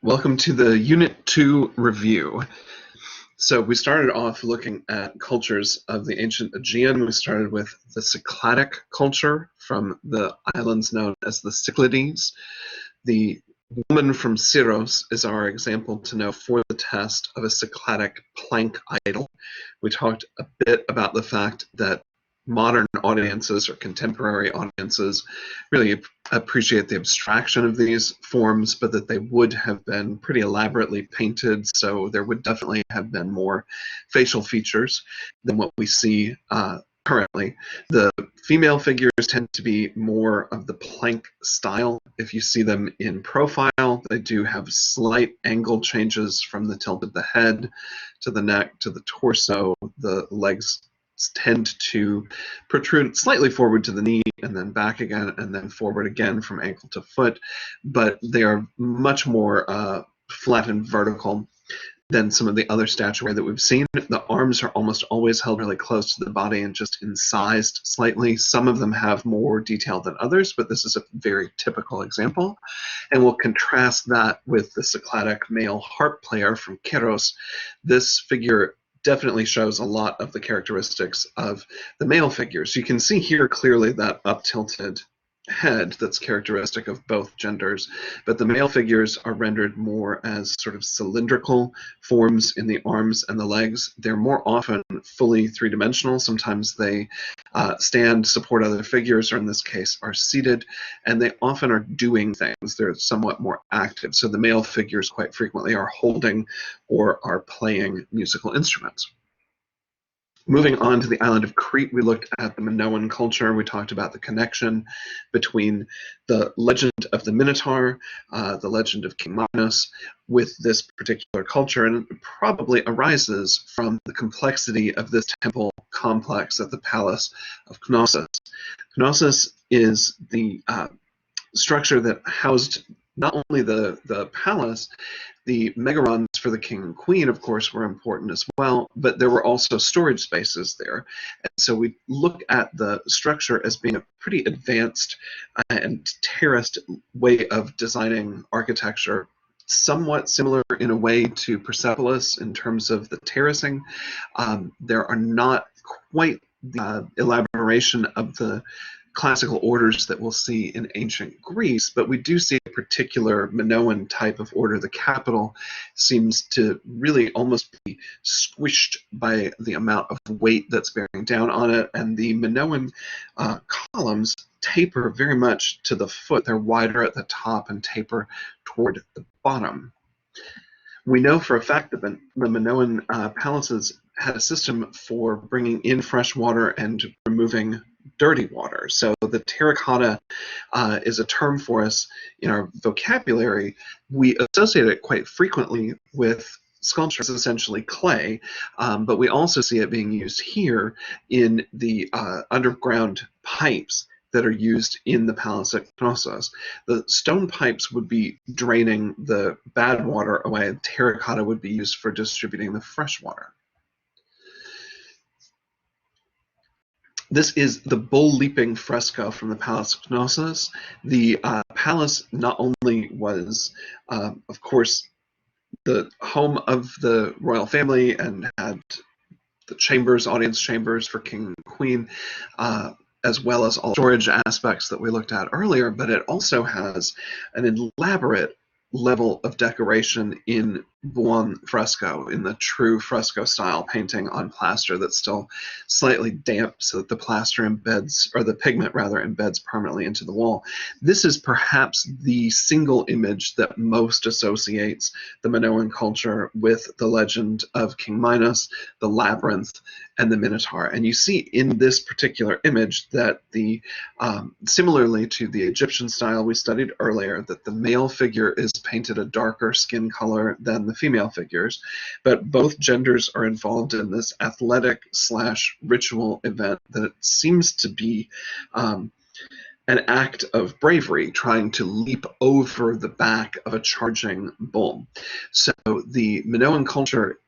Welcome to the Unit 2 review. So we started off looking at cultures of the ancient Aegean. We started with the Cycladic culture from the islands known as the Cyclades. The woman from Syros is our example to know for the test of a Cycladic plank idol. We talked a bit about the fact that modern audiences or contemporary audiences really appreciate the abstraction of these forms, but that they would have been pretty elaborately painted, so there would definitely have been more facial features than what we see currently. The female figures tend to be more of the plank style. If you see them in profile, they do have slight angle changes from the tilt of the head to the neck to the torso. The legs tend to protrude slightly forward to the knee and then back again and then forward again from ankle to foot, but they are much more flat and vertical than some of the other statuary that we've seen. The arms are almost always held really close to the body and just incised slightly. Some of them have more detail than others, but this is a very typical example. And we'll contrast that with the Cycladic male harp player from Keros. This figure definitely shows a lot of the characteristics of the male figures. You can see here clearly that up-tilted head that's characteristic of both genders, but the male figures are rendered more as sort of cylindrical forms in the arms and the legs. They're more often fully three-dimensional. Sometimes they stand, support other figures, or in this case are seated, and they often are doing things. They're somewhat more active. So the male figures quite frequently are holding or are playing musical instruments. Moving on to the island of Crete, we looked at the Minoan culture. We talked about the connection between the legend of the Minotaur, the legend of King Minos, with this particular culture, and it probably arises from the complexity of this temple complex at the palace of Knossos. Knossos is the structure that housed not only the palace. The megarons for the king and queen, of course, were important as well, but there were also storage spaces there. And so we look at the structure as being a pretty advanced and terraced way of designing architecture, somewhat similar in a way to Persepolis in terms of the terracing. There are not quite the elaboration of the classical orders that we'll see in ancient Greece, but we do see a particular Minoan type of order. The capital seems to really almost be squished by the amount of weight that's bearing down on it, and the Minoan columns taper very much to the foot. They're wider at the top and taper toward the bottom. We know for a fact that the Minoan palaces had a system for bringing in fresh water and removing dirty water. So the terracotta is a term for us in our vocabulary. We associate it quite frequently with sculpture, essentially clay, but we also see it being used here in the underground pipes that are used in the palace at Knossos. The stone pipes would be draining the bad water away, and terracotta would be used for distributing the fresh water. This is the bull-leaping fresco from the Palace of Knossos. The palace not only was, of course, the home of the royal family and had the chambers, audience chambers for king and queen, as well as all storage aspects that we looked at earlier, but it also has an elaborate level of decoration in buon fresco, in the true fresco style painting on plaster that's still slightly damp so that the plaster embeds, or the pigment rather, embeds permanently into the wall. This is perhaps the single image that most associates the Minoan culture with the legend of King Minos, the labyrinth, and the Minotaur. And you see in this particular image that the, similarly to the Egyptian style we studied earlier, that the male figure is painted a darker skin color than the female figures, but both genders are involved in this athletic / ritual event that seems to be an act of bravery, trying to leap over the back of a charging bull. So the Minoan culture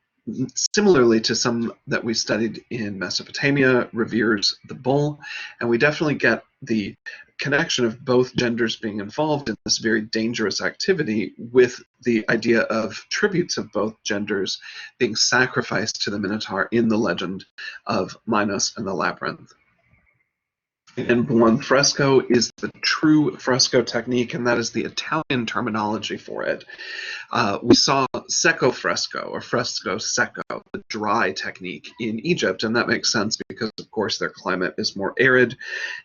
similarly to some that we studied in Mesopotamia, reveres the bull, and we definitely get the connection of both genders being involved in this very dangerous activity with the idea of tributes of both genders being sacrificed to the Minotaur in the legend of Minos and the Labyrinth. And Buon fresco is the true fresco technique, and that is the Italian terminology for it. We saw secco fresco or fresco secco, the dry technique in Egypt, and that makes sense because, of course, their climate is more arid.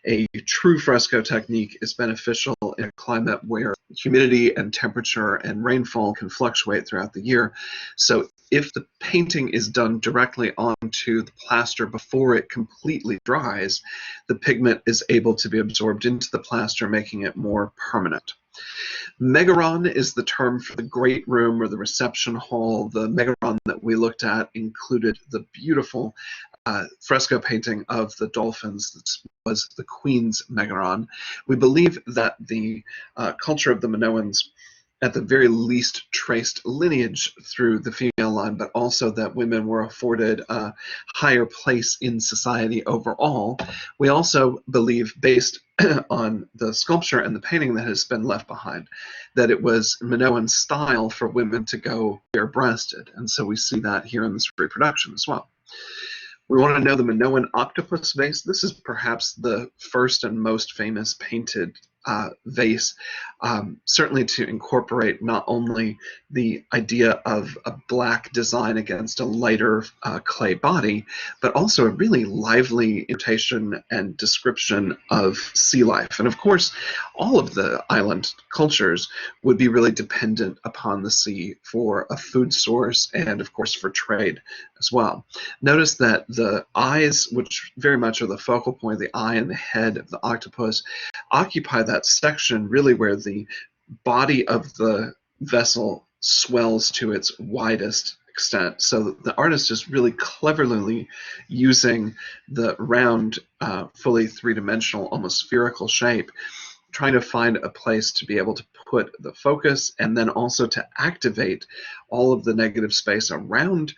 A true fresco technique is beneficial in a climate where humidity and temperature and rainfall can fluctuate throughout the year. So if the painting is done directly onto the plaster before it completely dries, the pigment is able to be absorbed into the plaster, making it more permanent. Megaron is the term for the great room or the reception hall. The megaron that we looked at included the beautiful fresco painting of the dolphins that was the Queen's Megaron. We believe that the culture of the Minoans at the very least traced lineage through the female line, but also that women were afforded a higher place in society overall. We also believe, based on the sculpture and the painting that has been left behind, that it was Minoan style for women to go bare-breasted, and so we see that here in this reproduction as well. We want to know the Minoan octopus vase. This is perhaps the first and most famous painted vase, certainly to incorporate not only the idea of a black design against a lighter clay body, but also a really lively imitation and description of sea life. And of course, all of the island cultures would be really dependent upon the sea for a food source and, of course, for trade as well. Notice that the eyes, which very much are the focal point, the eye and the head of the octopus, occupy that section really where the body of the vessel swells to its widest extent. So the artist is really cleverly using the round, fully three-dimensional, almost spherical shape, trying to find a place to be able to put the focus and then also to activate all of the negative space around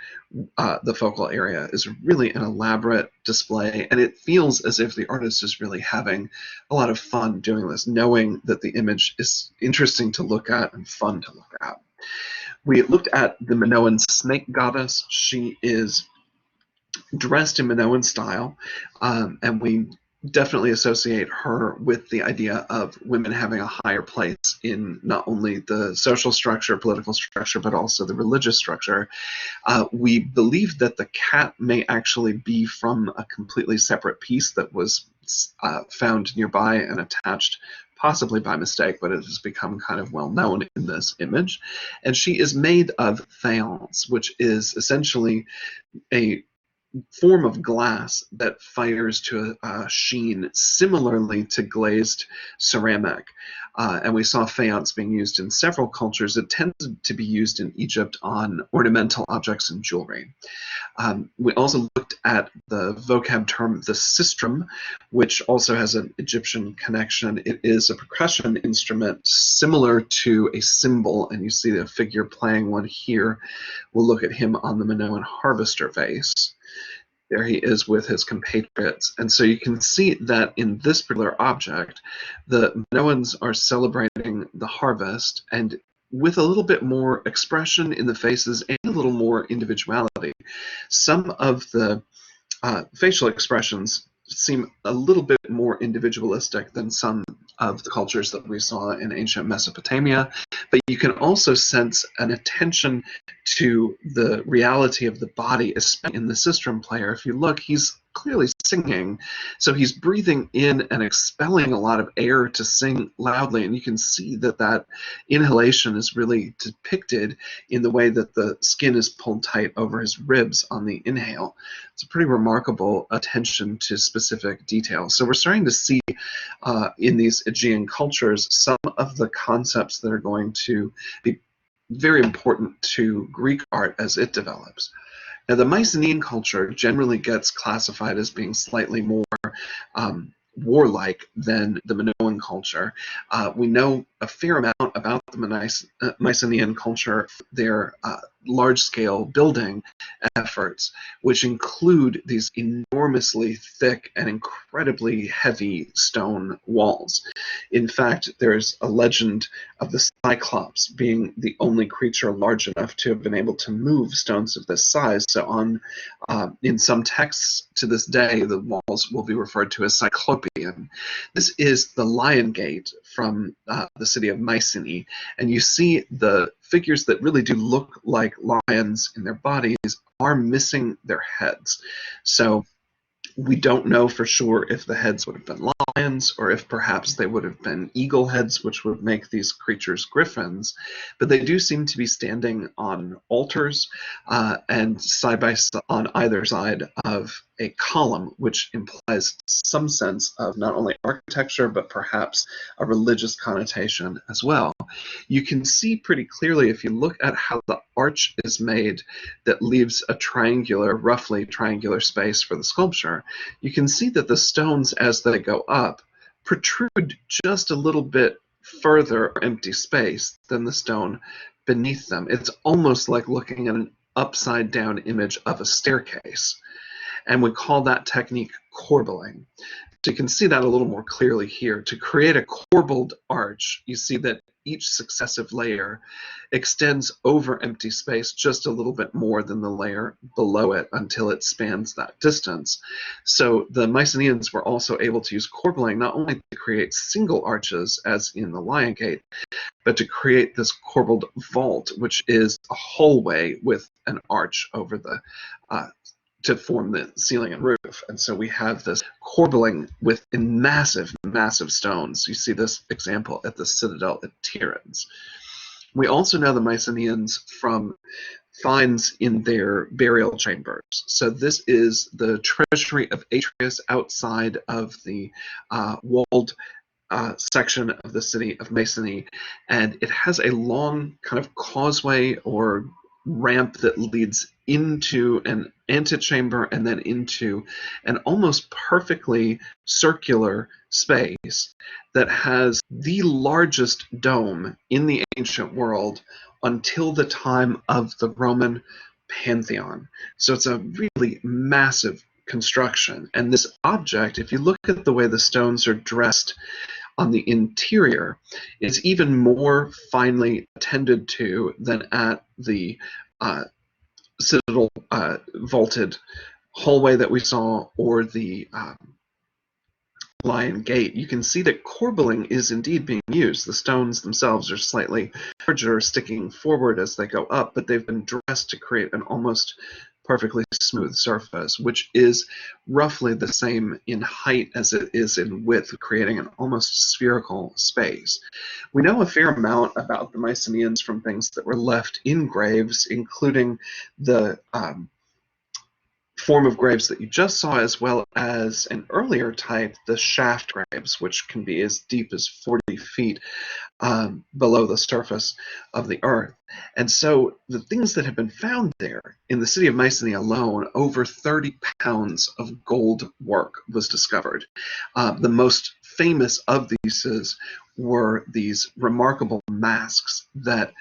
the focal area is really an elaborate display, and it feels as if the artist is really having a lot of fun doing this, knowing that the image is interesting to look at and fun to look at. We looked at the Minoan snake goddess. She is dressed in Minoan style, and we definitely associate her with the idea of women having a higher place in not only the social structure, political structure, but also the religious structure. We believe that the cat may actually be from a completely separate piece that was found nearby and attached possibly by mistake, but it has become kind of well known in this image. And she is made of faience, which is essentially a form of glass that fires to a sheen similarly to glazed ceramic. And we saw faience being used in several cultures. It tended to be used in Egypt on ornamental objects and jewelry. We also looked at the vocab term, the sistrum, which also has an Egyptian connection. It is a percussion instrument similar to a cymbal, and you see a figure playing one here. We'll look at him on the Minoan harvester vase. There he is with his compatriots. And so you can see that in this particular object, the Minoans are celebrating the harvest, and with a little bit more expression in the faces and a little more individuality. Some of the facial expressions seem a little bit more individualistic than some of the cultures that we saw in ancient Mesopotamia, but you can also sense an attention to the reality of the body, especially in the sistrum player. If you look, he's clearly singing, so he's breathing in and expelling a lot of air to sing loudly, and you can see that that inhalation is really depicted in the way that the skin is pulled tight over his ribs on the inhale. It's a pretty remarkable attention to specific details. So we're starting to see in these Aegean cultures some of the concepts that are going to be very important to Greek art as it develops. Now, the Mycenaean culture generally gets classified as being slightly more warlike than the Minoan culture. We know a fair amount about the Mycenaean culture, their large-scale building efforts, which include these enormously thick and incredibly heavy stone walls. In fact, there's a legend of the Cyclops being the only creature large enough to have been able to move stones of this size. So in some texts to this day, the walls will be referred to as Cyclopean. This is the Lion Gate from the city of Mycenae, and you see the figures that really do look like lions in their bodies are missing their heads. So we don't know for sure if the heads would have been lions or if perhaps they would have been eagle heads, which would make these creatures griffins, but they do seem to be standing on altars and side by side on either side of a column, which implies some sense of not only architecture but perhaps a religious connotation as well. You can see pretty clearly if you look at how the arch is made that leaves a roughly triangular space for the sculpture. You can see that the stones, as they go up, protrude just a little bit further empty space than the stone beneath them. It's almost like looking at an upside down image of a staircase. And we call that technique corbelling. So you can see that a little more clearly here. To create a corbelled arch, you see that each successive layer extends over empty space just a little bit more than the layer below it until it spans that distance. So the Mycenaeans were also able to use corbelling not only to create single arches, as in the Lion Gate, but to create this corbelled vault, which is a hallway with an arch over the to form the ceiling and roof. And so we have this corbelling with massive, massive stones. You see this example at the citadel at Tiryns. We also know the Mycenaeans from finds in their burial chambers. So this is the treasury of Atreus outside of the walled section of the city of Mycenae, and it has a long kind of causeway or ramp that leads into an antechamber and then into an almost perfectly circular space that has the largest dome in the ancient world until the time of the Roman Pantheon. So it's a really massive construction. And this object, if you look at the way the stones are dressed on the interior, is even more finely attended to than at the citadel vaulted hallway that we saw or the Lion Gate. You can see that corbelling is indeed being used. The stones themselves are slightly larger, sticking forward as they go up, but they've been dressed to create an almost perfectly smooth surface, which is roughly the same in height as it is in width, creating an almost spherical space. We know a fair amount about the Mycenaeans from things that were left in graves, including the form of graves that you just saw, as well as an earlier type, the shaft graves, which can be as deep as 40 feet below the surface of the earth. And so the things that have been found there, in the city of Mycenae alone, over 30 pounds of gold work was discovered. The most famous of these were these remarkable masks that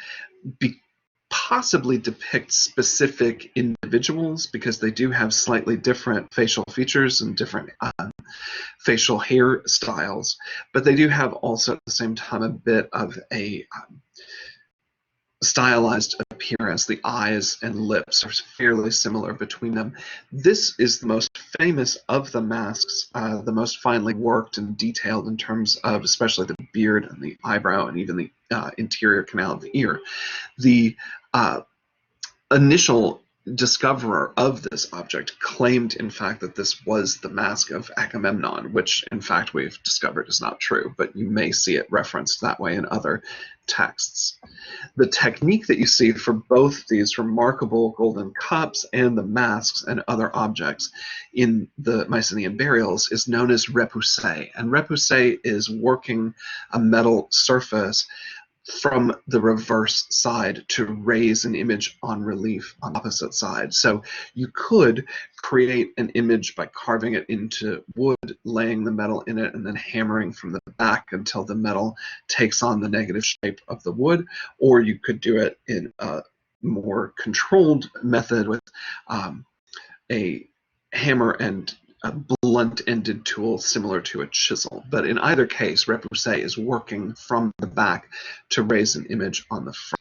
possibly depict specific individuals, because they do have slightly different facial features and different facial hair styles, but they do have also at the same time a bit of a stylized appearance. The eyes and lips are fairly similar between them. This is the most famous of the masks, the most finely worked and detailed in terms of especially the beard and the eyebrow and even the interior canal of the ear. The initial discoverer of this object claimed, in fact, that this was the mask of Agamemnon, which, in fact, we've discovered is not true, but you may see it referenced that way in other texts. The technique that you see for both these remarkable golden cups and the masks and other objects in the Mycenaean burials is known as repousse, and repousse is working a metal surface from the reverse side to raise an image on relief on the opposite side. So you could create an image by carving it into wood, laying the metal in it, and then hammering from the back until the metal takes on the negative shape of the wood, or you could do it in a more controlled method with a hammer and a blunt-ended tool similar to a chisel. But in either case, Repose is working from the back to raise an image on the front.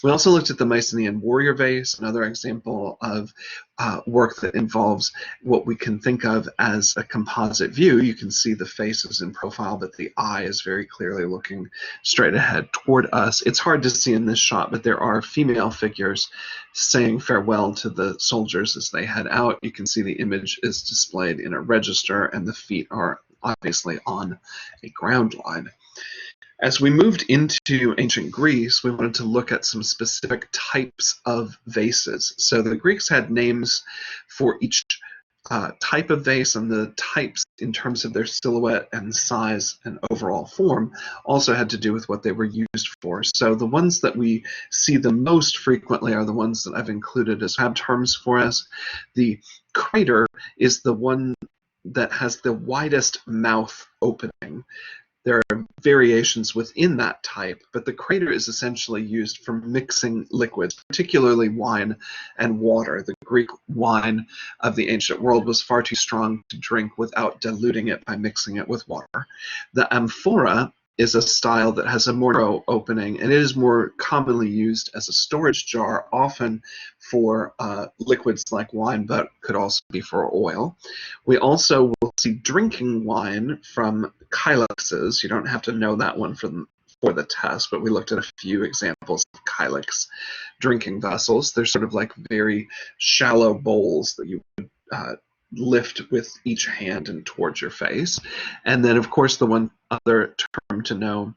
We also looked at the Mycenaean warrior vase, another example of work that involves what we can think of as a composite view. You can see the face is in profile, but the eye is very clearly looking straight ahead toward us. It's hard to see in this shot, but there are female figures saying farewell to the soldiers as they head out. You can see the image is displayed in a register, and the feet are obviously on a ground line. As we moved into ancient Greece, we wanted to look at some specific types of vases. So the Greeks had names for each type of vase, and the types in terms of their silhouette and size and overall form also had to do with what they were used for. So the ones that we see the most frequently are the ones that I've included as tab terms for us. The crater is the one that has the widest mouth opening. There are variations within that type, but the crater is essentially used for mixing liquids, particularly wine and water. The Greek wine of the ancient world was far too strong to drink without diluting it by mixing it with water. The amphora is a style that has a more narrow opening, and it is more commonly used as a storage jar, often for liquids like wine, but could also be for oil. We also will see drinking wine from kylixes. You don't have to know that one for the test, but we looked at a few examples of kylix drinking vessels. They're sort of like very shallow bowls that you would lift with each hand and towards your face. And then, of course, the one other term to know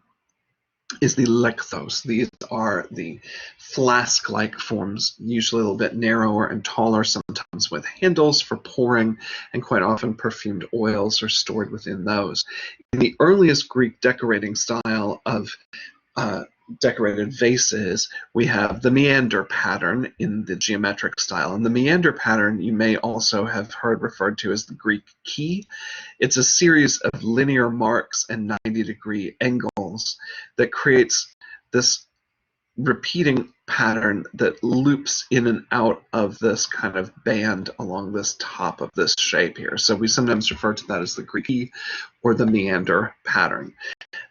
is the lekthos. These are the flask-like forms, usually a little bit narrower and taller, sometimes with handles for pouring, and quite often perfumed oils are stored within those. In the earliest Greek decorating style of decorated vases, we have the meander pattern in the geometric style. And the meander pattern you may also have heard referred to as the Greek key. It's a series of linear marks and 90-degree angles that creates this repeating pattern that loops in and out of this kind of band along this top of this shape here. So we sometimes refer to that as the Greek key or the meander pattern.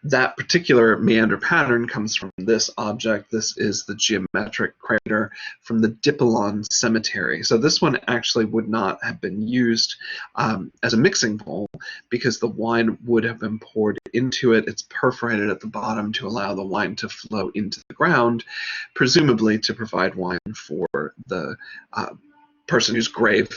That particular meander pattern comes from this object. This is the geometric crater from the Dipylon cemetery. So this one actually would not have been used as a mixing bowl because the wine would have been poured into it. It's perforated at the bottom to allow the wine to flow into the ground, presumably to provide wine for the person whose grave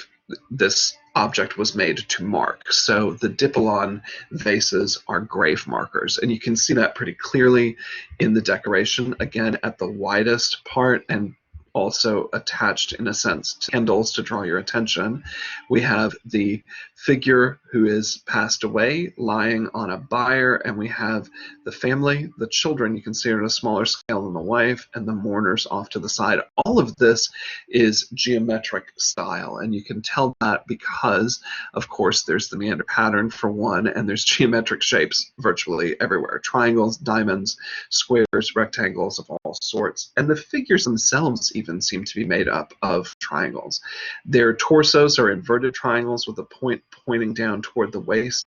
this object was made to mark. So the Dipylon vases are grave markers, and you can see that pretty clearly in the decoration, again at the widest part and also attached in a sense to handles to draw your attention. We have the figure who is passed away lying on a bier, and we have the family, the children, you can see it at a smaller scale than the wife, and the mourners off to the side. All of this is geometric style, and you can tell that because, of course, there's the meander pattern for one, and there's geometric shapes virtually everywhere. Triangles, diamonds, squares, rectangles of all sorts. And the figures themselves even seem to be made up of triangles. Their torsos are inverted triangles with a point pointing down toward the waist.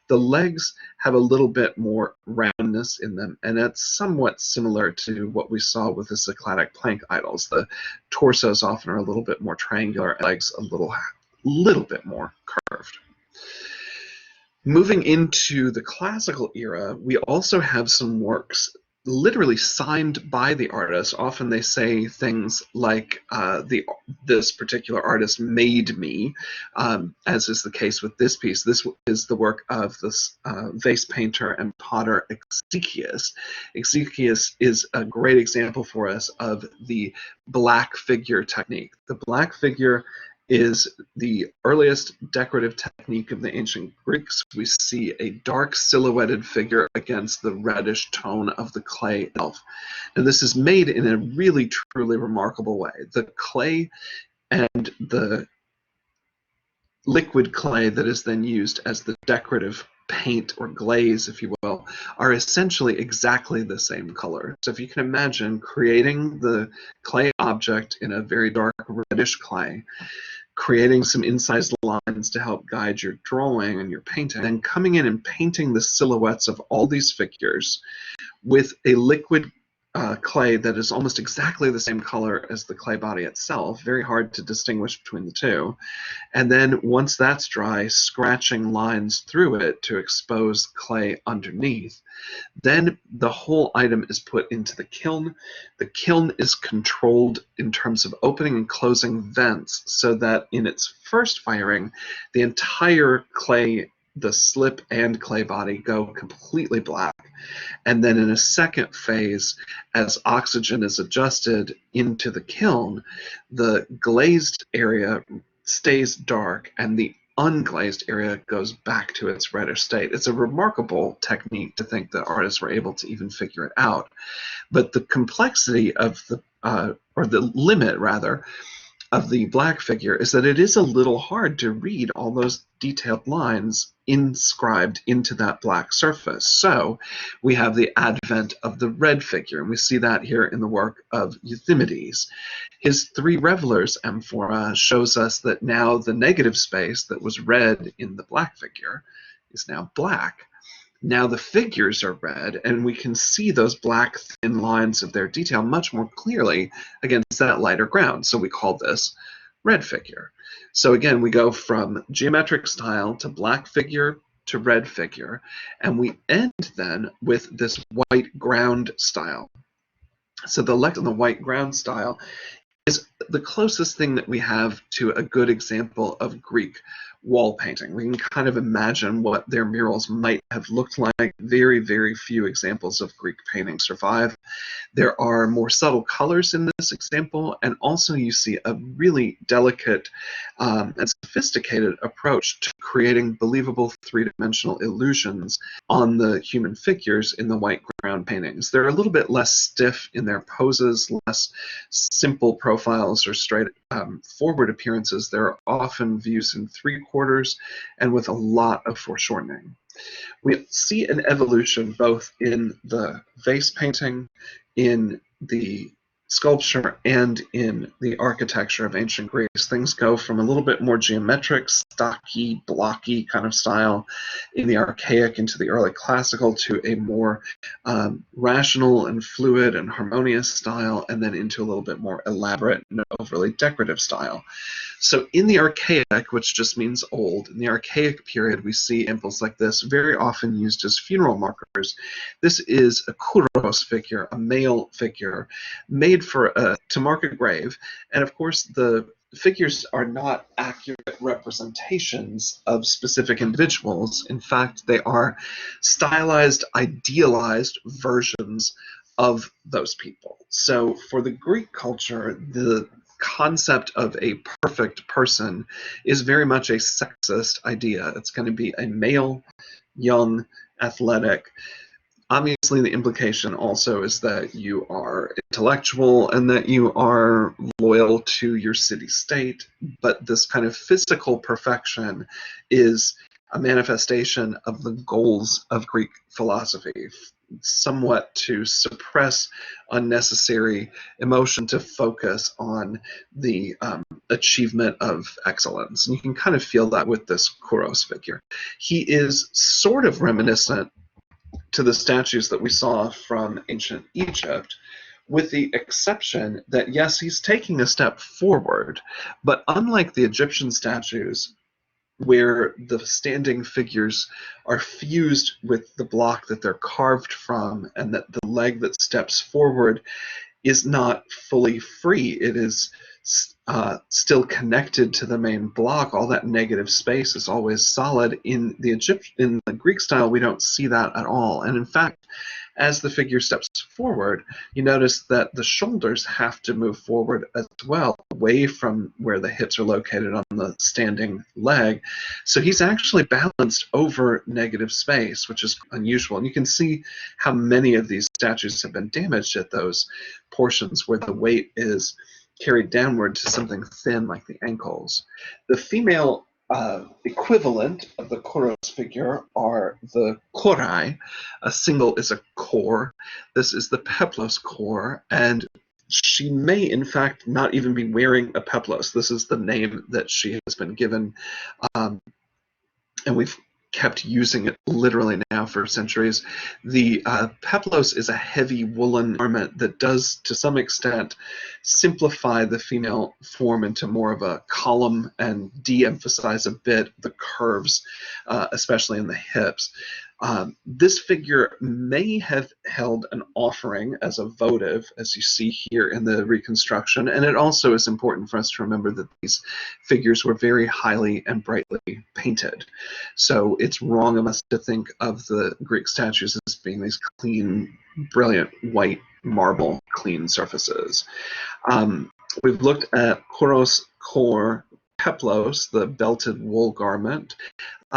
The legs have a little bit more roundness in them, and that's somewhat similar to what we saw with the Cycladic plank idols. The torsos often are a little bit more triangular, and legs a little bit more curved. Moving into the classical era, we also have some works literally signed by the artist. Often they say things like, this particular artist made me, as is the case with this piece. This is the work of this vase painter and potter Exekias. Exekias is a great example for us of the black figure technique. The black figure is the earliest decorative technique of the ancient Greeks. We see a dark silhouetted figure against the reddish tone of the clay itself. And this is made in a really, truly remarkable way. The clay and the liquid clay that is then used as the decorative paint or glaze, if you will, are essentially exactly the same color. So if you can imagine creating the clay object in a very dark reddish clay, creating some incised lines to help guide your drawing and your painting, and coming in and painting the silhouettes of all these figures with a liquid clay that is almost exactly the same color as the clay body itself, very hard to distinguish between the two. And then once that's dry, scratching lines through it to expose clay underneath. Then the whole item is put into the kiln. The kiln is controlled in terms of opening and closing vents so that in its first firing, the entire clay, the slip and clay body, go completely black. And then in a second phase, as oxygen is adjusted into the kiln, the glazed area stays dark and the unglazed area goes back to its reddish state. It's a remarkable technique to think that artists were able to even figure it out. But the complexity of the, or the limit rather, of the black figure is that it is a little hard to read all those detailed lines inscribed into that black surface. So we have the advent of the red figure, and we see that here in the work of Euthymides. His Three Revelers amphora shows us that now the negative space that was red in the black figure is now black. Now the figures are red, and we can see those black thin lines of their detail much more clearly against that lighter ground. So we call this red figure. So again, we go from geometric style to black figure to red figure, and we end then with this white ground style. So the white ground style is the closest thing that we have to a good example of Greek wall painting. We can kind of imagine what their murals might have looked like. Very, very few examples of Greek painting survive. There are more subtle colors in this example, and also you see a really delicate and sophisticated approach to creating believable three-dimensional illusions on the human figures in the white ground paintings. They're a little bit less stiff in their poses, less simple profiles or straight forward appearances. There are often views in three-quarters and with a lot of foreshortening. We see an evolution both in the vase painting, in the sculpture, and in the architecture of ancient Greece. Things go from a little bit more geometric, stocky, blocky kind of style in the archaic into the early classical to a more rational and fluid and harmonious style, and then into a little bit more elaborate and overly decorative style. So in the archaic, which just means old, in the archaic period, we see impulse like this, very often used as funeral markers. This is a kouros figure, a male figure, made for to mark a grave. And of course, the figures are not accurate representations of specific individuals. In fact, they are stylized, idealized versions of those people. So for the Greek culture, the concept of a perfect person is very much a sexist idea. It's going to be a male, young, athletic. Obviously, the implication also is that you are intellectual and that you are loyal to your city-state, but this kind of physical perfection is a manifestation of the goals of Greek philosophy, somewhat to suppress unnecessary emotion, to focus on the achievement of excellence. And you can kind of feel that with this kouros figure. He is sort of reminiscent to the statues that we saw from ancient Egypt, with the exception that, yes, he's taking a step forward, but unlike the Egyptian statues, where the standing figures are fused with the block that they're carved from, and that the leg that steps forward is not fully free. It is still connected to the main block. All that negative space is always solid. In the Greek style, we don't see that at all. And in fact, as the figure steps forward, you notice that the shoulders have to move forward as well, away from where the hips are located on the standing leg. So he's actually balanced over negative space, which is unusual. And you can see how many of these statues have been damaged at those portions where the weight is carried downward to something thin like the ankles. The female equivalent of the Koros figure are the korai. A single is a core. This is the peplos core, and she may, in fact, not even be wearing a peplos. This is the name that she has been given, and we've kept using it literally now for centuries. The peplos is a heavy woolen garment that does, to some extent, simplify the female form into more of a column and de-emphasize a bit the curves, especially in the hips. This figure may have held an offering as a votive, as you see here in the reconstruction, and it also is important for us to remember that these figures were very highly and brightly painted. So it's wrong of us to think of the Greek statues as being these clean, brilliant white marble clean surfaces. We've looked at Koros core peplos, the belted wool garment.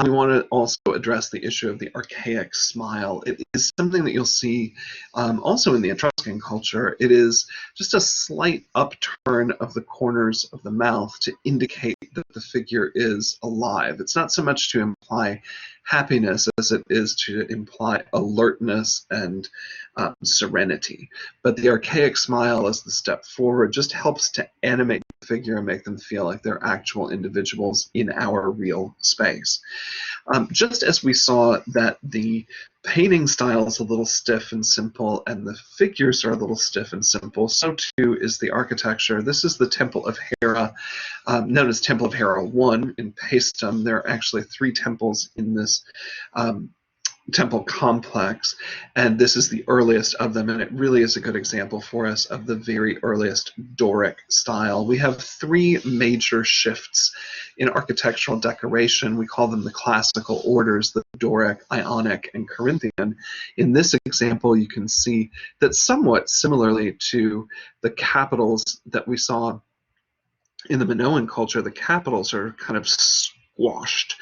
We want to also address the issue of the archaic smile. It is something that you'll see also in the Etruscan culture. It is just a slight upturn of the corners of the mouth to indicate that the figure is alive. It's not so much to imply happiness as it is to imply alertness and serenity. But the archaic smile as the step forward just helps to animate the figure and make them feel like they're actual individuals in our real space. Just as we saw that the painting style is a little stiff and simple and the figures are a little stiff and simple, so too is the architecture. This is the Temple of Hera, known as Temple of Hera 1 in Paestum. There are actually 3 temples in this temple complex, and this is the earliest of them, and it really is a good example for us of the very earliest Doric style. We have 3 major shifts in architectural decoration. We call them the classical orders: the Doric, Ionic, and Corinthian. In this example, you can see that somewhat similarly to the capitals that we saw in the Minoan culture, the capitals are kind of squashed.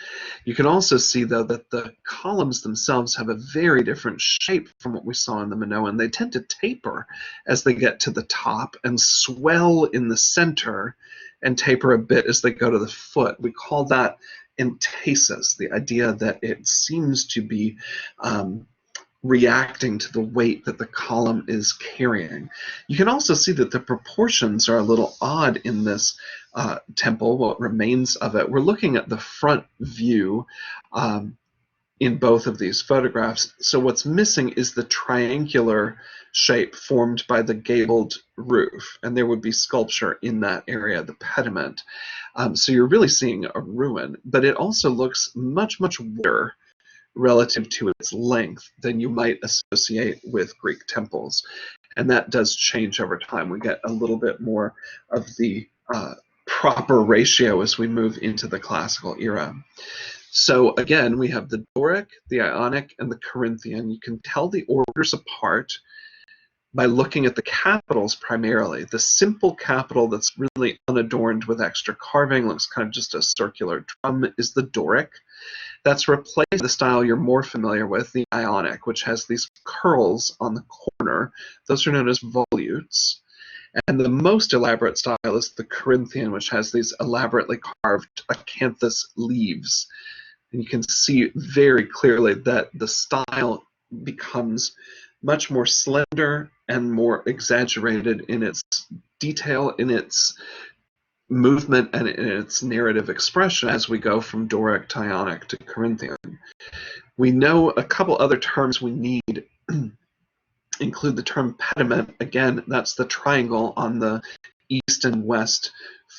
You can also see, though, that the columns themselves have a very different shape from what we saw in the Minoan. They tend to taper as they get to the top and swell in the center and taper a bit as they go to the foot. We call that entasis, the idea that it seems to be reacting to the weight that the column is carrying. You can also see that the proportions are a little odd in this temple, what remains of it. We're looking at the front view in both of these photographs. So what's missing is the triangular shape formed by the gabled roof, and there would be sculpture in that area, the pediment. So you're really seeing a ruin, but it also looks much, much wider relative to its length than you might associate with Greek temples. And that does change over time. We get a little bit more of the proper ratio as we move into the classical era. So again, we have the Doric, the Ionic, and the Corinthian. You can tell the orders apart by looking at the capitals primarily. The simple capital that's really unadorned with extra carving, looks kind of just a circular drum, is the Doric. That's replaced the style you're more familiar with, the Ionic, which has these curls on the corner. Those are known as volutes. And the most elaborate style is the Corinthian, which has these elaborately carved acanthus leaves. And you can see very clearly that the style becomes much more slender and more exaggerated in its detail, in its movement, and in its narrative expression as we go from Doric to Ionic to Corinthian. We know a couple other terms we need include the term pediment. Again, that's the triangle on the east and west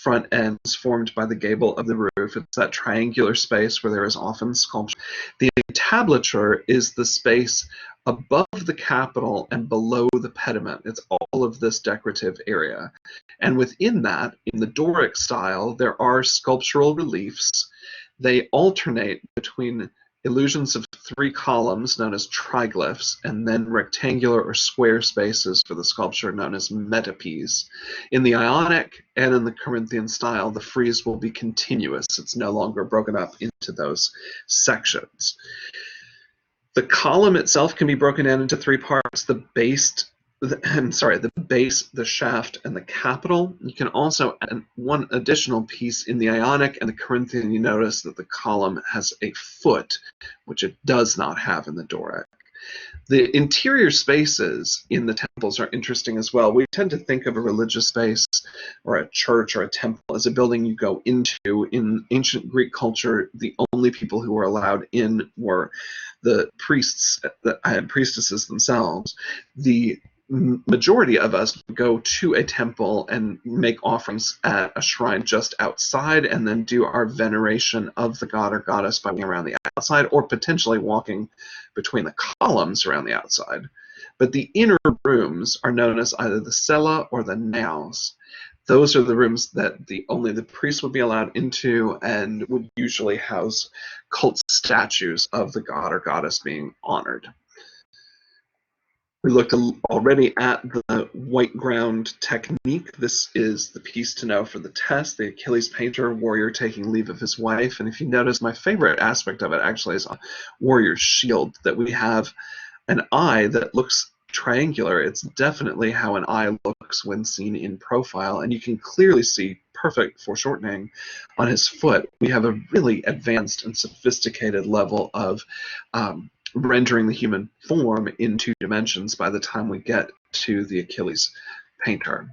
front ends formed by the gable of the roof. It's that triangular space where there is often sculpture. The entablature is the space above the capital and below the pediment. It's all of this decorative area. And within that, in the Doric style, there are sculptural reliefs. They alternate between illusions of 3 columns known as triglyphs, and then rectangular or square spaces for the sculpture known as metopes. In the Ionic and in the Corinthian style, the frieze will be continuous. It's no longer broken up into those sections. The column itself can be broken down into 3 parts: the base the base, the shaft, and the capital. You can also add one additional piece in the Ionic and the Corinthian. You notice that the column has a foot, which it does not have in the Doric. The interior spaces in the temples are interesting as well. We tend to think of a religious space or a church or a temple as a building you go into. In ancient Greek culture, the only people who were allowed in were the priests and priestesses themselves. The majority of us go to a temple and make offerings at a shrine just outside and then do our veneration of the god or goddess by walking around the outside or potentially walking between the columns around the outside. But the inner rooms are known as either the cella or the naos. Those are the rooms that only the priest would be allowed into and would usually house cult statues of the god or goddess being honored. We looked already at the Whiteground Technique. This is the piece to know for the test, the Achilles painter, warrior taking leave of his wife. And if you notice, my favorite aspect of it actually is a warrior's shield, that we have an eye that looks triangular. It's definitely how an eye looks when seen in profile, and you can clearly see perfect foreshortening on his foot. We have a really advanced and sophisticated level of rendering the human form in 2 dimensions by the time we get to the Achilles painter.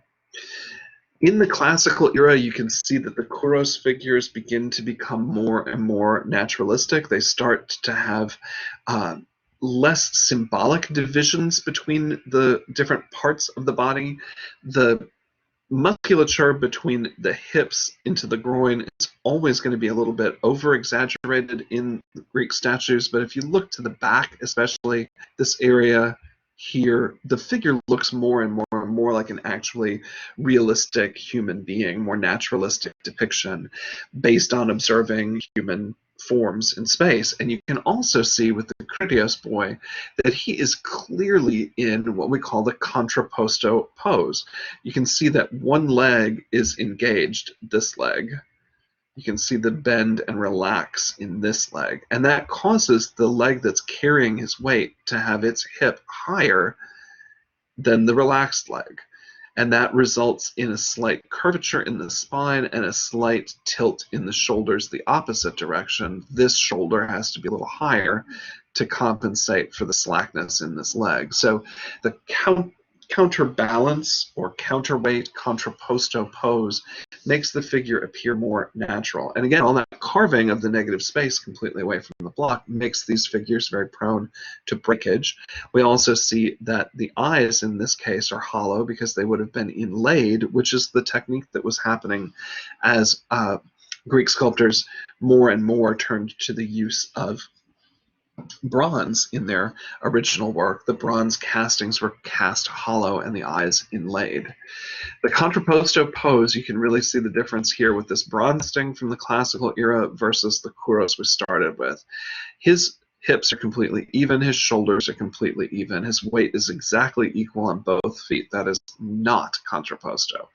In the classical era, you can see that the Kouros figures begin to become more and more naturalistic. They start to have less symbolic divisions between the different parts of the body. The musculature between the hips into the groin is always going to be a little bit over-exaggerated in Greek statues, but if you look to the back, especially this area here, the figure looks more and more like an actually realistic human being, more naturalistic depiction based on observing human forms in space. And you can also see with the Critios boy that he is clearly in what we call the Contrapposto pose. You can see that one leg is engaged, this leg. You can see the bend and relax in this leg. And that causes the leg that's carrying his weight to have its hip higher than the relaxed leg. And that results in a slight curvature in the spine and a slight tilt in the shoulders the opposite direction. This shoulder has to be a little higher to compensate for the slackness in this leg. So the counterbalance or counterweight contrapposto pose makes the figure appear more natural. And again, all that carving of the negative space completely away from the block makes these figures very prone to breakage. We also see that the eyes in this case are hollow because they would have been inlaid, which is the technique that was happening as Greek sculptors more and more turned to the use of bronze in their original work. The bronze castings were cast hollow and the eyes inlaid. The contrapposto pose, you can really see the difference here with this bronze casting from the classical era versus the Kouros we started with. His hips are completely even, his shoulders are completely even, his weight is exactly equal on both feet. That is not contrapposto.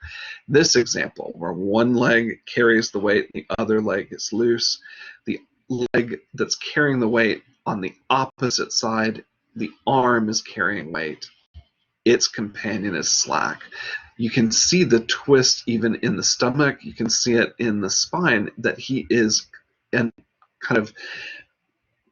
This example, where one leg carries the weight, the other leg is loose, the leg that's carrying the weight on the opposite side, the arm is carrying weight. Its companion is slack. You can see the twist even in the stomach. You can see it in the spine that he is kind of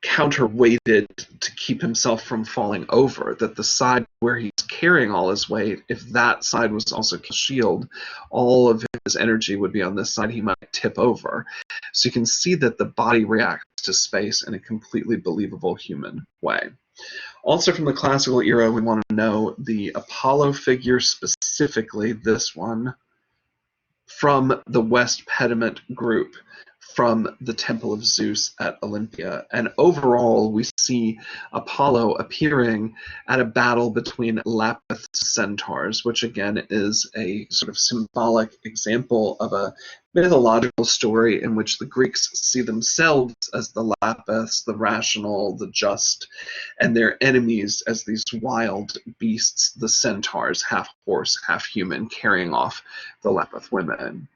counterweighted to keep himself from falling over, that the side where he's carrying all his weight, if that side was also a shield, all of his energy would be on this side, he might tip over. So you can see that the body reacts to space in a completely believable human way. Also from the classical era, we want to know the Apollo figure, specifically this one, from the West Pediment group, from the Temple of Zeus at Olympia. And overall, we see Apollo appearing at a battle between Lapith centaurs, which again is a sort of symbolic example of a mythological story in which the Greeks see themselves as the Lapiths, the rational, the just, and their enemies as these wild beasts, the centaurs, half horse, half human, carrying off the Lapith women.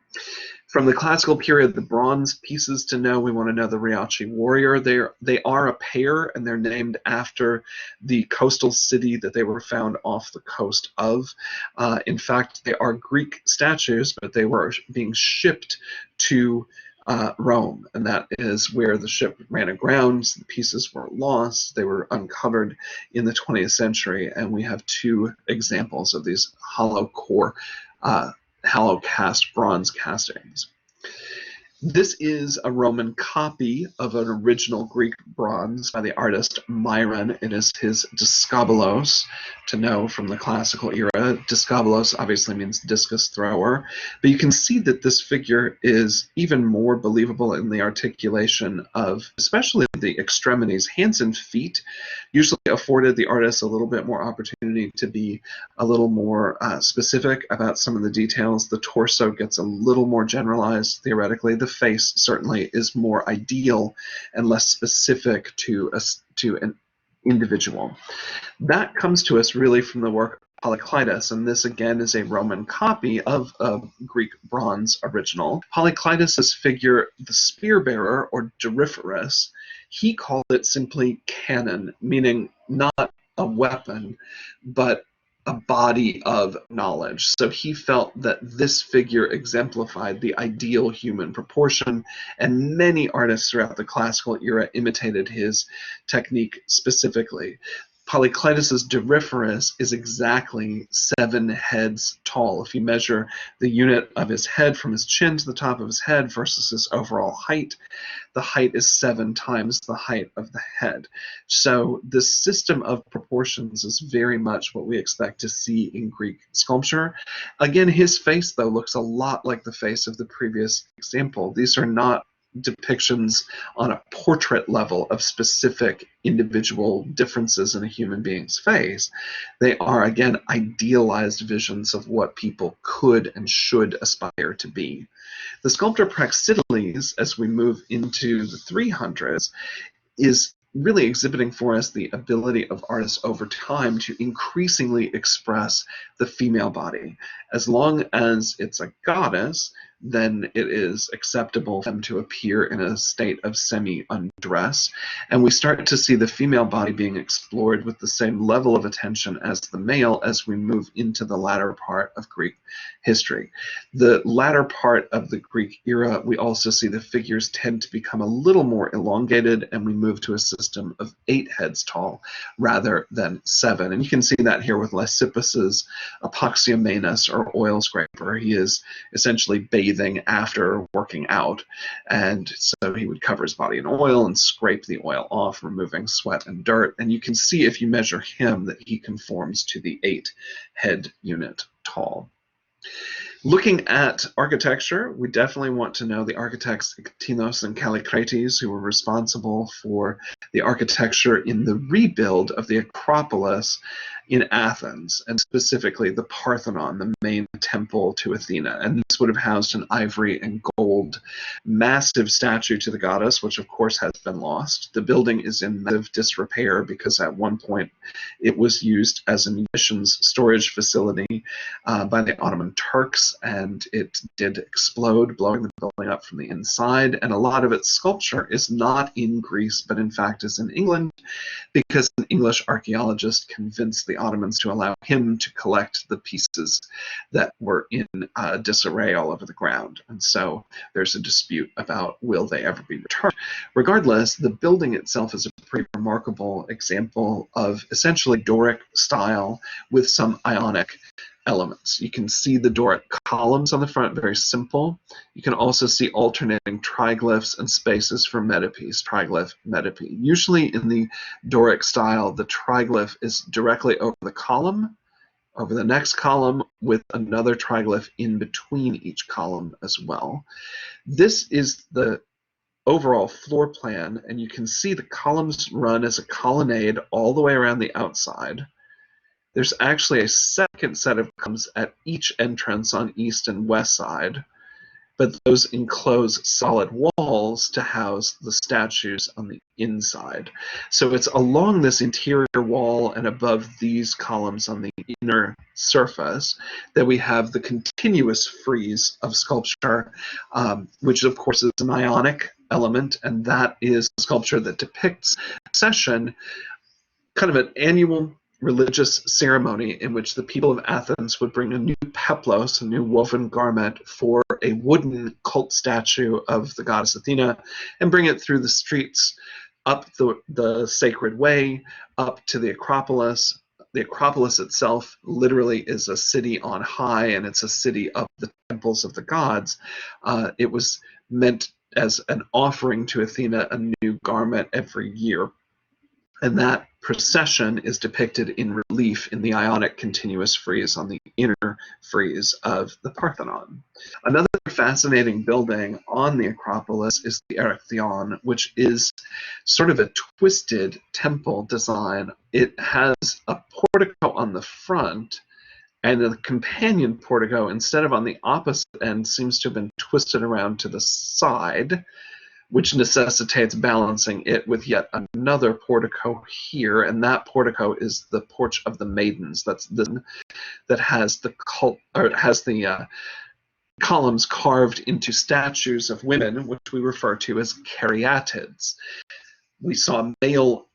From the classical period, the bronze pieces to know, we want to know the Riace warrior. They are a pair, and they're named after the coastal city that they were found off the coast of. In fact, they are Greek statues, but they were being shipped to Rome, and that is where the ship ran aground. The pieces were lost. They were uncovered in the 20th century, and we have two examples of these hollow core hollow cast bronze castings. This is a Roman copy of an original Greek bronze by the artist Myron. It is his Diskabolos, to know from the classical era. Diskabolos obviously means discus thrower, but you can see that this figure is even more believable in the articulation of especially the extremities. Hands and feet usually afforded the artist a little bit more opportunity to be a little more specific about some of the details. The torso gets a little more generalized theoretically. The face certainly is more ideal and less specific to an individual. That comes to us really from the work of Polykleitos, and this again is a Roman copy of a Greek bronze original. Polykleitos' figure, the spear bearer or Doryphorus, he called it simply cannon, meaning not a weapon, but a body of knowledge. So he felt that this figure exemplified the ideal human proportion, and many artists throughout the classical era imitated his technique specifically. Polykleitos' Doryphorus is exactly 7 heads tall. If you measure the unit of his head from his chin to the top of his head versus his overall height, the height is 7 times the height of the head. So this system of proportions is very much what we expect to see in Greek sculpture. Again, his face, though, looks a lot like the face of the previous example. These are not depictions on a portrait level of specific individual differences in a human being's face. They are, again, idealized visions of what people could and should aspire to be. The sculptor Praxiteles, as we move into the 300s, is really exhibiting for us the ability of artists over time to increasingly express the female body. As long as it's a goddess, then it is acceptable for them to appear in a state of semi-undress. And we start to see the female body being explored with the same level of attention as the male as we move into the latter part of Greek history. The latter part of the Greek era, we also see the figures tend to become a little more elongated, and we move to a system of 8 heads tall rather than 7. And you can see that here with Lysippus's Apoxiomenus, or oil scraper. He is essentially bathing after working out, and so he would cover his body in oil and scrape the oil off, removing sweat and dirt. And you can see if you measure him that he conforms to the 8 head unit tall. Looking at architecture, we definitely want to know the architects Ectinos and Callicrates, who were responsible for the architecture in the rebuild of the Acropolis in Athens, and specifically the Parthenon, the main temple to Athena. And this would have housed an ivory and gold massive statue to the goddess, which of course has been lost. The building is in massive disrepair because at one point it was used as a munitions storage facility by the Ottoman Turks, and it did explode, blowing the building up from the inside. And a lot of its sculpture is not in Greece, but in fact is in England, because an English archaeologist convinced the Ottomans to allow him to collect the pieces that were in disarray all over the ground. And so there's a dispute about will they ever be returned. Regardless, the building itself is a pretty remarkable example of essentially Doric style with some Ionic elements. You can see the Doric columns on the front, very simple. You can also see alternating triglyphs and spaces for metapiece, triglyph, metapiece. Usually in the Doric style, the triglyph is directly over the column, over the next column, with another triglyph in between each column as well. This is the overall floor plan, and you can see the columns run as a colonnade all the way around the outside. There's actually a second set of columns at each entrance on east and west side. but those enclose solid walls to house the statues on the inside. So it's along this interior wall and above these columns on the inner surface that we have the continuous frieze of sculpture, which of course is an Ionic element, and that is a sculpture that depicts procession, kind of an annual religious ceremony in which the people of Athens would bring a new peplos, a new woven garment, for a wooden cult statue of the goddess Athena, and bring it through the streets, up the sacred way, up to the Acropolis. The Acropolis itself literally is a city on high, and it's a city of the temples of the gods. It was meant as an offering to Athena, a new garment every year. And that procession is depicted in relief in the Ionic continuous frieze on the inner frieze of the Parthenon. Another fascinating building on the Acropolis is the Erechtheion, which is sort of a twisted temple design. It has a portico on the front, and the companion portico, instead of on the opposite end, seems to have been twisted around to the side, which necessitates balancing it with yet another portico here, and that portico is the Porch of the Maidens. That has the columns carved into statues of women, which we refer to as caryatids. We saw male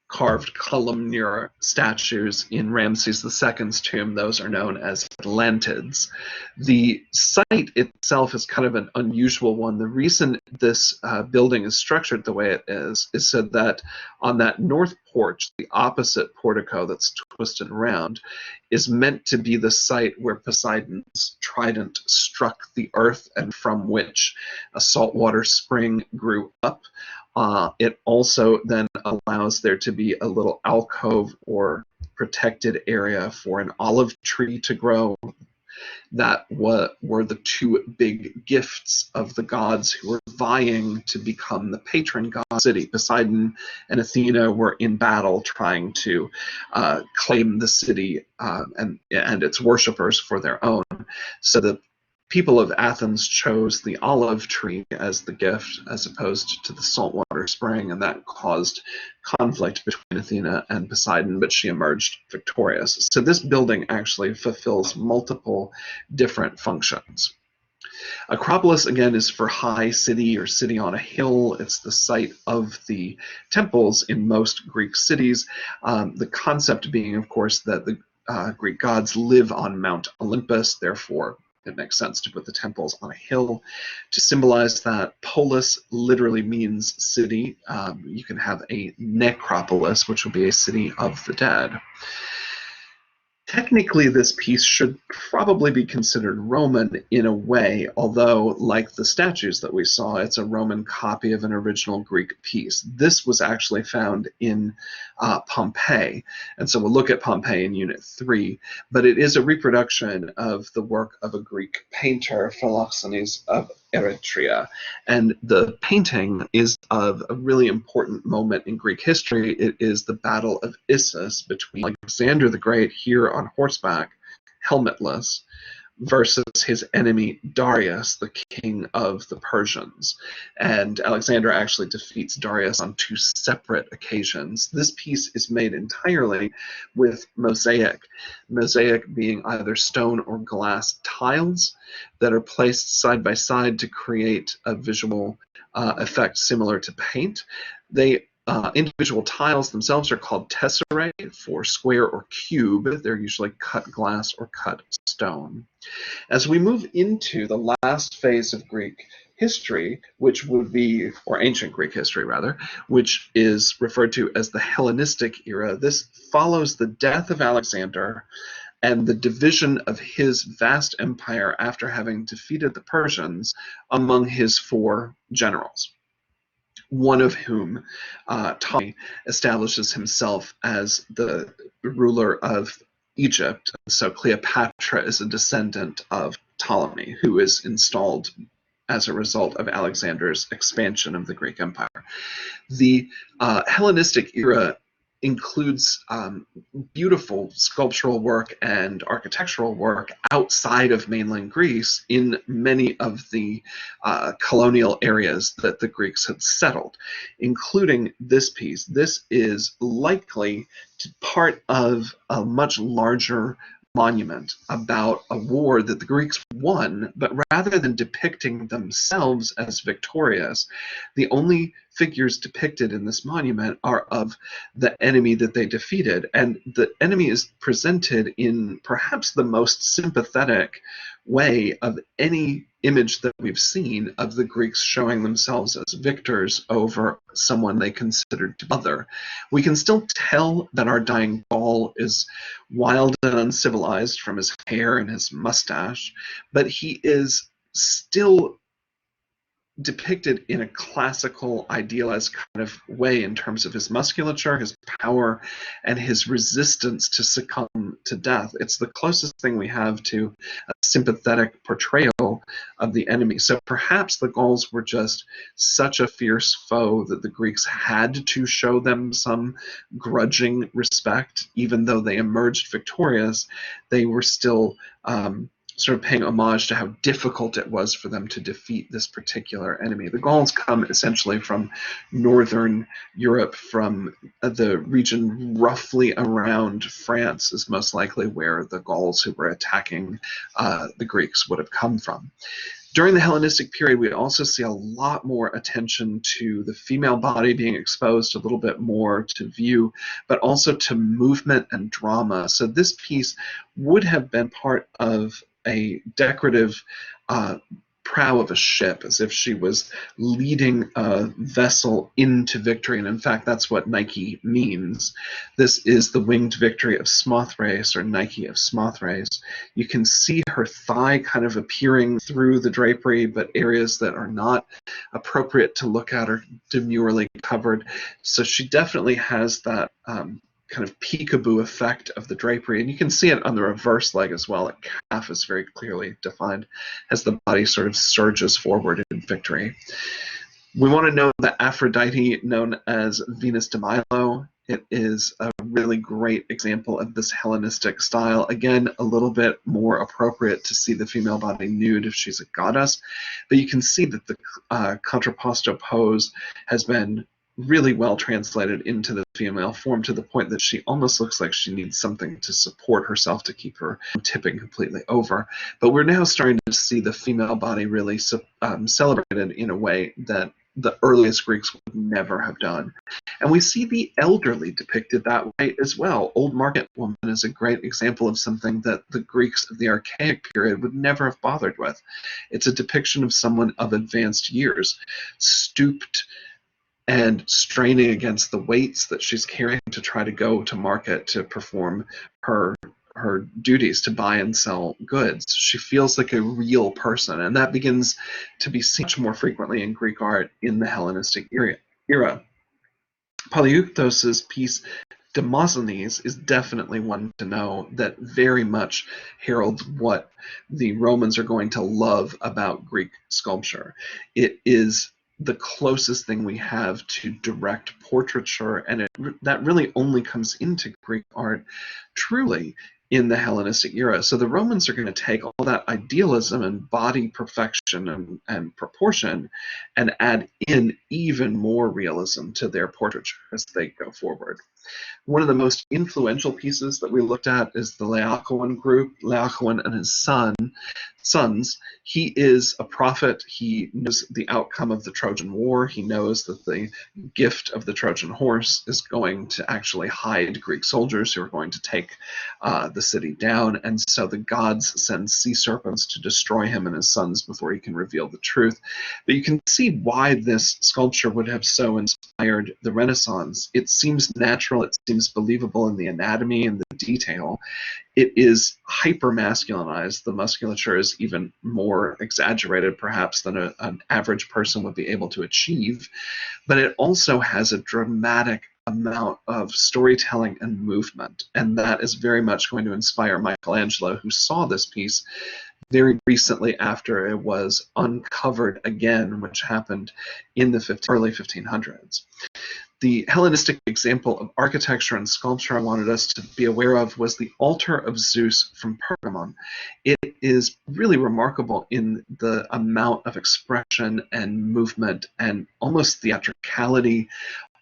carved columnar statues in Ramses II's tomb. Those are known as Atlantids. The site itself is kind of an unusual one. The reason this building is structured the way it is so that on that north porch, the opposite portico that's twisted around, is meant to be the site where Poseidon's trident struck the earth and from which a saltwater spring grew up. It also then allows there to be a little alcove or protected area for an olive tree to grow. That were the two big gifts of the gods who were vying to become the patron god of the city. Poseidon and Athena were in battle trying to claim the city and its worshippers for their own. So the people of Athens chose the olive tree as the gift as opposed to the saltwater spring, and that caused conflict between Athena and Poseidon, but she emerged victorious. So this building actually fulfills multiple different functions. Acropolis, again, is for high city or city on a hill. It's the site of the temples in most Greek cities. The concept being, of course, that the Greek gods live on Mount Olympus, therefore it makes sense to put the temples on a hill. To symbolize that, polis literally means city. You can have a necropolis, which will be a city of the dead. Technically, this piece should probably be considered Roman in a way, although, like the statues that we saw, it's a Roman copy of an original Greek piece. This was actually found in Pompeii, and so we'll look at Pompeii in Unit 3, but it is a reproduction of the work of a Greek painter, Philoxenes of Eretria, and the painting is of a really important moment in Greek history. It is the Battle of Issus between Alexander the Great, here on horseback, helmetless, versus his enemy Darius, the king of the Persians. And Alexander actually defeats Darius on two separate occasions. This piece is made entirely with mosaic being either stone or glass tiles that are placed side by side to create a visual effect similar to paint. Individual tiles themselves are called tesserae for square or cube. They're usually cut glass or cut stone. As we move into the last phase of Greek history, which would be, or ancient Greek history rather, which is referred to as the Hellenistic era, this follows the death of Alexander and the division of his vast empire after having defeated the Persians among his four generals, one of whom, Ptolemy, establishes himself as the ruler of Egypt. So Cleopatra is a descendant of Ptolemy, who is installed as a result of Alexander's expansion of the Greek Empire. The Hellenistic era includes beautiful sculptural work and architectural work outside of mainland Greece in many of the colonial areas that the Greeks had settled, including this piece. This is likely part of a much larger monument about a war that the Greeks won, but rather than depicting themselves as victorious, the only figures depicted in this monument are of the enemy that they defeated. And the enemy is presented in perhaps the most sympathetic way of any image that we've seen of the Greeks showing themselves as victors over someone they considered to be other. We can still tell that our dying Gaul is wild and uncivilized from his hair and his mustache, but he is still depicted in a classical, idealized kind of way in terms of his musculature, his power, and his resistance to succumb to death. It's the closest thing we have to a sympathetic portrayal of the enemy. So perhaps the Gauls were just such a fierce foe that the Greeks had to show them some grudging respect. Even though they emerged victorious, they were still sort of paying homage to how difficult it was for them to defeat this particular enemy. The Gauls come essentially from northern Europe, from the region roughly around France is most likely where the Gauls who were attacking the Greeks would have come from. During the Hellenistic period, we also see a lot more attention to the female body being exposed a little bit more to view, but also to movement and drama. So this piece would have been part of a decorative prow of a ship, as if she was leading a vessel into victory. And in fact, that's what Nike means. This is the winged victory of Samothrace, or Nike of Samothrace. You can see her thigh kind of appearing through the drapery, but areas that are not appropriate to look at are demurely covered. So she definitely has that kind of peekaboo effect of the drapery, and you can see it on the reverse leg as well. The calf is very clearly defined as the body sort of surges forward in victory. We want to know that Aphrodite, known as Venus de Milo, it is a really great example of this Hellenistic style. Again, a little bit more appropriate to see the female body nude if she's a goddess, but you can see that the Contrapposto pose has been really well translated into the female form, to the point that she almost looks like she needs something to support herself to keep her from tipping completely over. But we're now starting to see the female body really celebrated in a way that the earliest Greeks would never have done. And we see the elderly depicted that way as well. Old market woman is a great example of something that the Greeks of the Archaic period would never have bothered with. It's a depiction of someone of advanced years, stooped and straining against the weights that she's carrying to try to go to market to perform her duties, to buy and sell goods. She feels like a real person, and that begins to be seen much more frequently in Greek art in the Hellenistic era. Polyeuctos's piece Demasanese is definitely one to know that very much heralds what the Romans are going to love about Greek sculpture. It is the closest thing we have to direct portraiture, and that really only comes into Greek art truly in the Hellenistic era. So the Romans are going to take all that idealism and body perfection and proportion and add in even more realism to their portraiture as they go forward. One of the most influential pieces that we looked at is the Laocoon group, Laocoon and his sons. He is a prophet. He knows the outcome of the Trojan War. He knows that the gift of the Trojan Horse is going to actually hide Greek soldiers who are going to take the city down. And so the gods send sea serpents to destroy him and his sons before he can reveal the truth. But you can see why this sculpture would have so inspired the Renaissance. It seems natural. It seems believable in the anatomy and the detail. It is hyper-masculinized. The musculature is even more exaggerated, perhaps, than an average person would be able to achieve. But it also has a dramatic amount of storytelling and movement, and that is very much going to inspire Michelangelo, who saw this piece very recently after it was uncovered again, which happened in the early 1500s. The Hellenistic example of architecture and sculpture I wanted us to be aware of was the altar of Zeus from Pergamon. It is really remarkable in the amount of expression and movement and almost theatricality,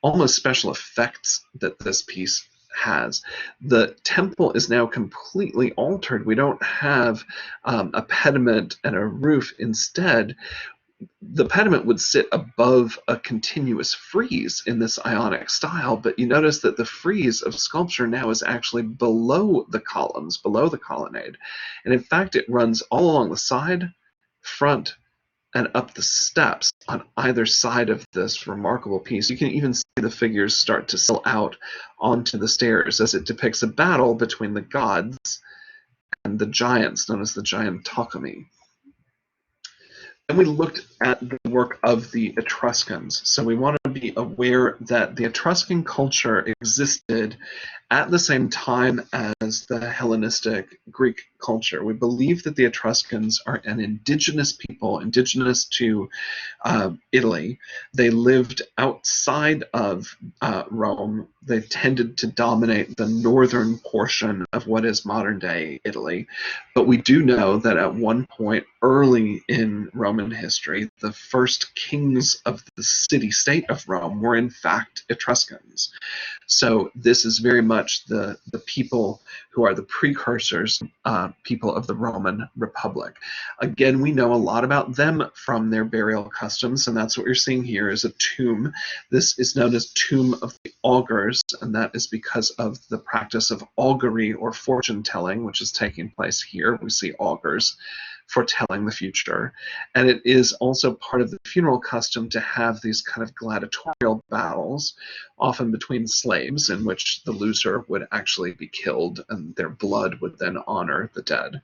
almost special effects that this piece has. The temple is now completely altered. We don't have a pediment and a roof. Instead, the pediment would sit above a continuous frieze in this Ionic style, but you notice that the frieze of sculpture now is actually below the columns, below the colonnade. And in fact, it runs all along the side, front, and up the steps on either side of this remarkable piece. You can even see the figures start to spill out onto the stairs as it depicts a battle between the gods and the giants, known as the Giantochemy. And we looked at the work of the Etruscans. So we want to be aware that the Etruscan culture existed at the same time as the Hellenistic Greek culture. We believe that the Etruscans are an indigenous people, indigenous to Italy. They lived outside of Rome. They tended to dominate the northern portion of what is modern-day Italy. But we do know that at one point early in Roman history, the first kings of the city-state of Rome were in fact Etruscans. So this is very much the people who are the precursors, people of the Roman Republic. Again, we know a lot about them from their burial customs, and that's what you're seeing here is a tomb. This is known as Tomb of the Augurs, and that is because of the practice of augury or fortune telling, which is taking place here. We see augurs foretelling the future. And it is also part of the funeral custom to have these kind of gladiatorial battles, often between slaves, in which the loser would actually be killed and their blood would then honor the dead.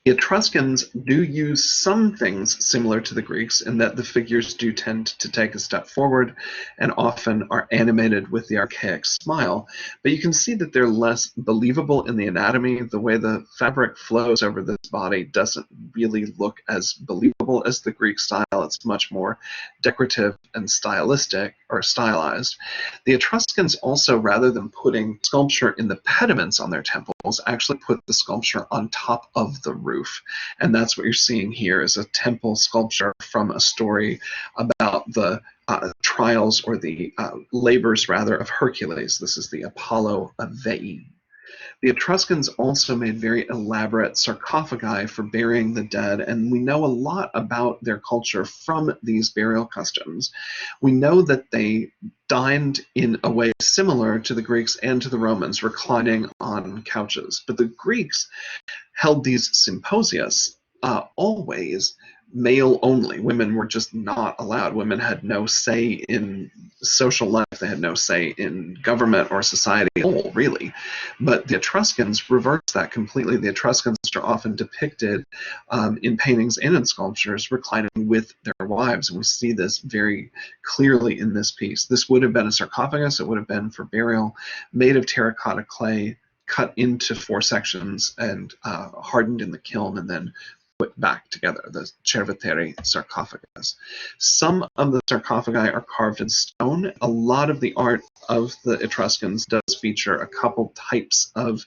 The Etruscans do use some things similar to the Greeks in that the figures do tend to take a step forward and often are animated with the archaic smile, but you can see that they're less believable in the anatomy. The way the fabric flows over this body doesn't really look as believable as the Greek style. It's much more decorative and stylistic or stylized. The Etruscans also, rather than putting sculpture in the pediments on their temples, actually put the sculpture on top of the roof. And that's what you're seeing here is a temple sculpture from a story about the trials or the labors, rather, of Hercules. This is the Apollo of Veii. The Etruscans also made very elaborate sarcophagi for burying the dead, and we know a lot about their culture from these burial customs. We know that they dined in a way similar to the Greeks and to the Romans, reclining on couches. But the Greeks held these symposias always male only. Women were just not allowed. Women had no say in social life. They had no say in government or society at all, really. But the Etruscans reversed that completely. The Etruscans are often depicted in paintings and in sculptures reclining with their wives, and we see this very clearly in this piece. This would have been a sarcophagus. It would have been for burial, made of terracotta clay, cut into 4 sections and hardened in the kiln, and then put back together, the Cerveteri sarcophagus. Some of the sarcophagi are carved in stone. A lot of the art of the Etruscans does feature a couple types of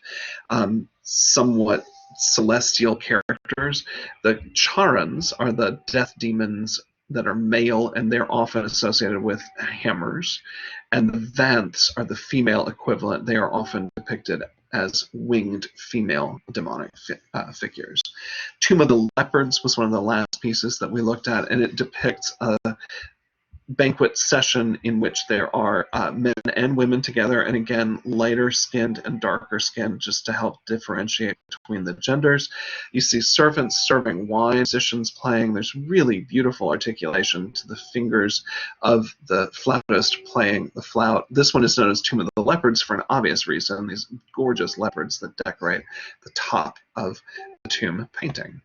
somewhat celestial characters. The Charons are the death demons that are male, and they're often associated with hammers. And the Vanths are the female equivalent. They are often depicted as winged female demonic figures. Tomb of the Leopards was one of the last pieces that we looked at, and it depicts a banquet session in which there are men and women together, and again, lighter skinned and darker skinned, just to help differentiate between the genders. You see servants serving wine, musicians playing. There's really beautiful articulation to the fingers of the flautist playing the flout. This one is known as Tomb of the Leopards for an obvious reason, these gorgeous leopards that decorate the top of the tomb painting.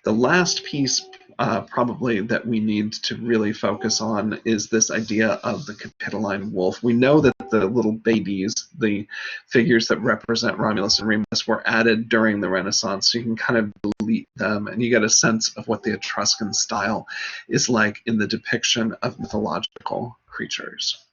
The last piece probably that we need to really focus on is this idea of the Capitoline Wolf. We know that the little babies, the figures that represent Romulus and Remus, were added during the Renaissance, so you can kind of delete them, and you get a sense of what the Etruscan style is like in the depiction of mythological creatures.